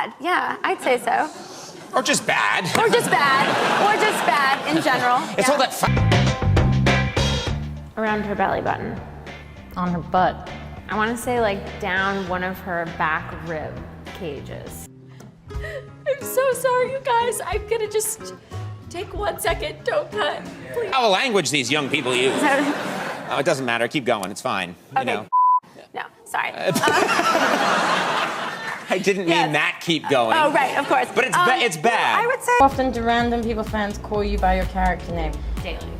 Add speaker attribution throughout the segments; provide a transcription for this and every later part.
Speaker 1: bad. Yeah, I'd say so.
Speaker 2: Or just bad.
Speaker 1: Or just bad. Or just bad in general.
Speaker 2: It's all that
Speaker 3: around her belly button.
Speaker 4: On her butt.
Speaker 3: I want to say like down one of her back rib cages.
Speaker 5: I'm so sorry, you guys. I'm gonna just take 1 second. Don't cut, please.
Speaker 2: Foul language these young people use. Oh, it doesn't matter. Keep going. It's fine.
Speaker 1: Okay.
Speaker 2: You know.
Speaker 1: No, sorry.
Speaker 2: I didn't mean that keep going.
Speaker 1: Oh, right, of course.
Speaker 2: But it's bad.
Speaker 1: I would say...
Speaker 4: Often do random people fans call you by your character name?
Speaker 3: Daily.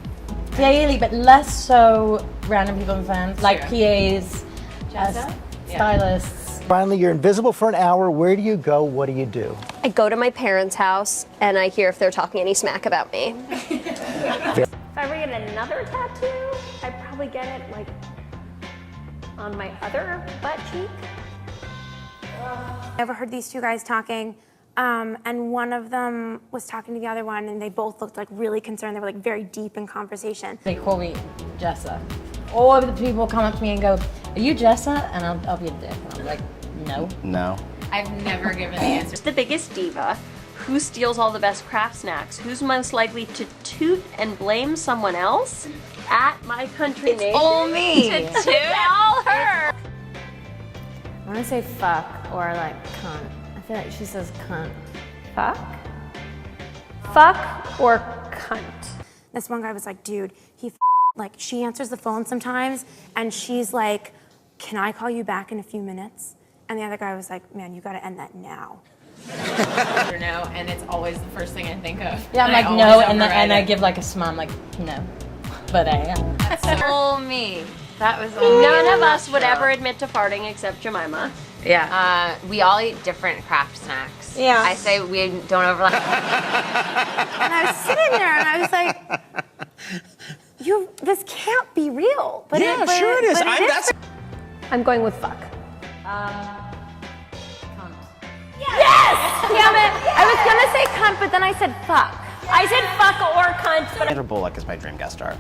Speaker 4: Daily, but less so random people and fans, like PAs, stylists.
Speaker 6: Finally, you're invisible for an hour. Where do you go? What do you do?
Speaker 7: I go to my parents' house and I hear if they're talking any smack about me.
Speaker 5: If I ever get another tattoo, I'd probably get it like on my other butt cheek.
Speaker 1: I ever heard these two guys talking, and one of them was talking to the other one, and they both looked like really concerned. They were like very deep in conversation.
Speaker 4: They call me Jessa. All of the people come up to me and go, "Are you Jessa?" And I'll be a dick. And I'm like, no.
Speaker 6: No.
Speaker 3: I've never given the answer.
Speaker 7: The biggest diva, who steals all the best craft snacks, who's most likely to toot and blame someone else? At my country nation.
Speaker 3: all me.
Speaker 7: To toot all her.
Speaker 3: I want to say fuck or like cunt. I feel like she says cunt.
Speaker 5: Fuck? Fuck or cunt?
Speaker 1: This one guy was like, dude, like, she answers the phone sometimes, and she's like, can I call you back in a few minutes? And the other guy was like, man, you gotta end that now.
Speaker 3: Or no, and it's always the first thing I think of.
Speaker 4: Yeah, I'm like, no, and I give like a smile, I'm like, no. But I am.
Speaker 3: That's all me. That was all
Speaker 7: None of us would ever admit to farting except Jemima.
Speaker 3: Yeah. We all eat different craft snacks.
Speaker 5: Yeah.
Speaker 3: I say we don't overlap.
Speaker 1: And I was sitting there, and I was like, this can't be real. But
Speaker 2: Yeah, sure it is.
Speaker 5: I'm going with fuck.
Speaker 1: Yes! Damn it! I was gonna say cunt, but then I said fuck.
Speaker 5: I said fuck or cunt, but
Speaker 8: Sandra Bullock is my dream guest star.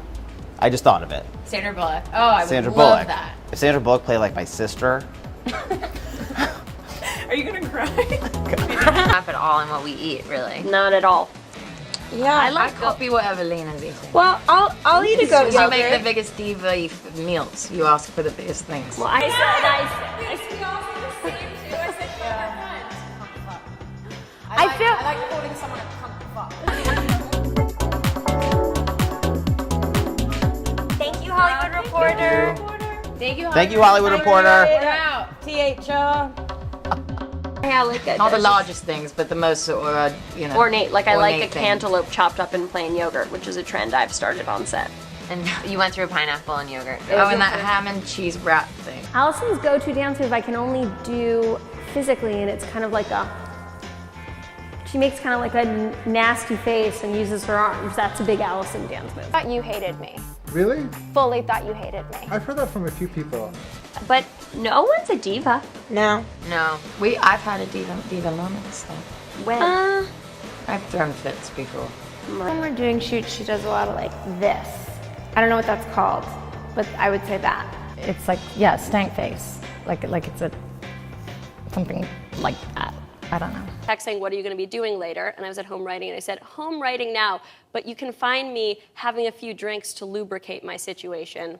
Speaker 8: I just thought of it.
Speaker 3: Sandra Bullock. Oh, I would
Speaker 8: Sandra
Speaker 3: love
Speaker 8: Bullock.
Speaker 3: that.
Speaker 8: If Sandra Bullock played like my sister,
Speaker 3: Are you gonna cry? Not at all in what we eat, really.
Speaker 7: Not at all.
Speaker 5: yeah.
Speaker 3: I copy whatever Lena's eating.
Speaker 5: Well, I'll eat a goat
Speaker 3: You
Speaker 5: yogurt.
Speaker 3: make the biggest diva meals. You ask for the biggest things.
Speaker 5: Well, I said
Speaker 1: I feel.
Speaker 4: I like calling someone a cunt fuck.
Speaker 5: Thank you, Hollywood Reporter.
Speaker 8: thank you, Hollywood Reporter.
Speaker 4: THR.
Speaker 7: Yeah, I like that.
Speaker 3: Not the largest things, but the most,
Speaker 7: ornate. Like I like a
Speaker 3: ornate things.
Speaker 7: cantaloupe chopped up in plain yogurt, which is a trend I've started on set.
Speaker 3: And you went through pineapple and yogurt. Oh, and that ham and cheese wrap thing.
Speaker 5: Allison's go-to dance move I can only do physically, and it's kind of like she makes kind of like a nasty face and uses her arms. That's a big Allison dance move.
Speaker 9: Thought you hated me.
Speaker 10: Really?
Speaker 9: Fully thought you hated me.
Speaker 10: I've heard that from a few people.
Speaker 7: But no one's a diva.
Speaker 5: No.
Speaker 3: No, I've had a diva moment. So.
Speaker 7: When?
Speaker 3: I've thrown fits before.
Speaker 9: When we're doing shoots, she does a lot of like this. I don't know what that's called, but I would say that.
Speaker 4: It's like, yeah, stank face. Like it's something like that. I don't know.
Speaker 7: Text saying, what are you going to be doing later? And I was at home writing, and I said, home writing now, but you can find me having a few drinks to lubricate my situation.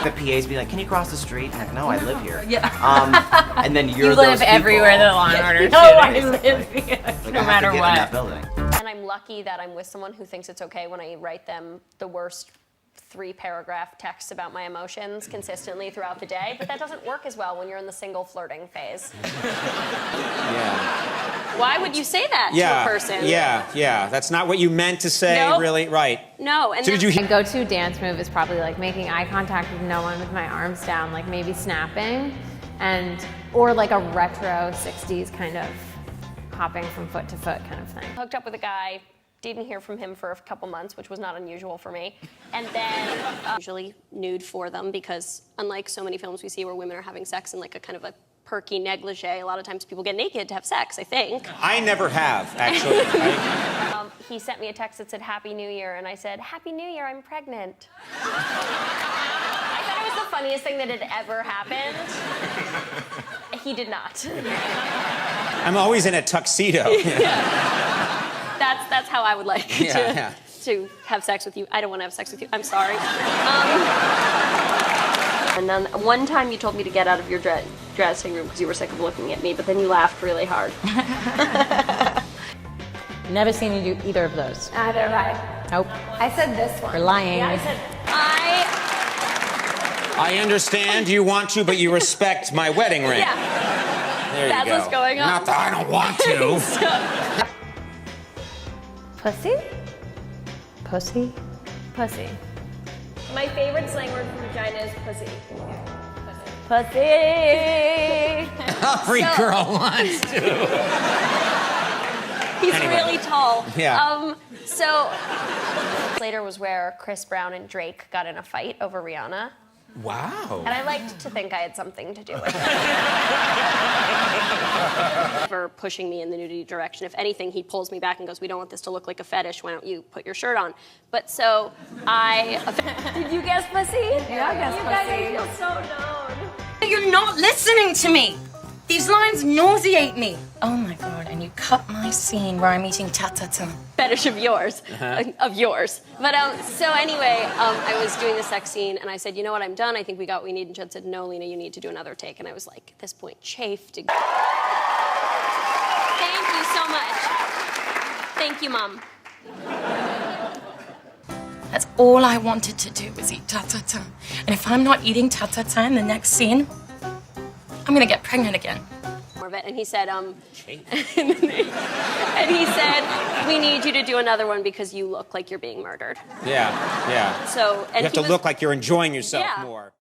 Speaker 8: The PAs be like, "Can you cross the street?" And I'm like, "No, I live here."
Speaker 3: Yeah.
Speaker 8: And then you're
Speaker 3: You
Speaker 8: those
Speaker 3: live
Speaker 8: people.
Speaker 3: everywhere the Law and Order
Speaker 4: No, I live here.
Speaker 8: Like,
Speaker 3: no
Speaker 8: I have
Speaker 3: matter
Speaker 8: to get
Speaker 3: what.
Speaker 8: in that building.
Speaker 7: And I'm lucky that I'm with someone who thinks it's okay when I write them the worst 3-paragraph texts about my emotions consistently throughout the day, but that doesn't work as well when you're in the single flirting phase.
Speaker 2: Yeah.
Speaker 7: Why would you say that to a person?
Speaker 2: Yeah. That's not what you meant to say,
Speaker 7: Nope.
Speaker 2: really. Right.
Speaker 7: No. And
Speaker 2: So did you
Speaker 3: My go-to dance move is probably like making eye contact with no one with my arms down, like maybe snapping, or like a retro 60s kind of hopping from foot to foot kind of thing.
Speaker 7: hooked up with a guy, didn't hear from him for a couple months, which was not unusual for me. And then usually nude for them, because unlike so many films we see where women are having sex in like a kind of a perky negligee, a lot of times people get naked to have sex, I think.
Speaker 2: I never have, actually.
Speaker 7: He sent me a text that said, Happy New Year, and I said, Happy New Year, I'm pregnant. I thought it was the funniest thing that had ever happened. He did not.
Speaker 2: I'm always in a tuxedo.
Speaker 7: That's how I would like to have sex with you. I don't want to have sex with you. I'm sorry. And then one time you told me to get out of your dressing room because you were sick of looking at me, but then you laughed really hard.
Speaker 4: Never seen you do either of those.
Speaker 9: Neither have I.
Speaker 4: Nope.
Speaker 9: I said this one.
Speaker 4: You're lying.
Speaker 9: Yeah, I said.
Speaker 2: I understand you want to, but you respect my wedding ring.
Speaker 7: Yeah.
Speaker 2: There
Speaker 7: That's
Speaker 2: you go.
Speaker 7: what's going on.
Speaker 2: Not that I don't want to.
Speaker 9: Pussy?
Speaker 4: Pussy?
Speaker 9: Pussy.
Speaker 5: My favorite slang word for vagina is pussy.
Speaker 9: Pussy.
Speaker 2: Every girl wants to.
Speaker 7: He's
Speaker 2: Anyway.
Speaker 7: really tall.
Speaker 2: Yeah.
Speaker 7: So later was where Chris Brown and Drake got in a fight over Rihanna.
Speaker 2: Wow.
Speaker 7: And I liked to think I had something to do with it. For pushing me in the nudity direction. If anything, he pulls me back and goes, we don't want this to look like a fetish. Why don't you put your shirt on? But so
Speaker 5: Did you guess pussy?
Speaker 9: Yeah, I guess
Speaker 5: You guys
Speaker 9: pussy.
Speaker 5: feel so known.
Speaker 10: You're not listening to me. These lines nauseate me. Oh my God, and you cut my scene where I'm eating ta-ta-ta.
Speaker 7: fetish of yours, of yours. But so anyway, I was doing the sex scene and I said, you know what, I'm done. I think we got what we need. And Judd said, no, Lena, you need to do another take. And I was like, at this point, chafed. Thank you so much. Thank you, Mom.
Speaker 10: That's all I wanted to do was eat ta-ta-ta. And if I'm not eating ta-ta-ta in the next scene, I'm gonna get pregnant again.
Speaker 7: More of it. And he said, and he said, we need you to do another one because you look like you're being murdered.
Speaker 2: Yeah.
Speaker 7: So, and
Speaker 2: You have to look like you're enjoying yourself
Speaker 7: Yeah.
Speaker 2: more.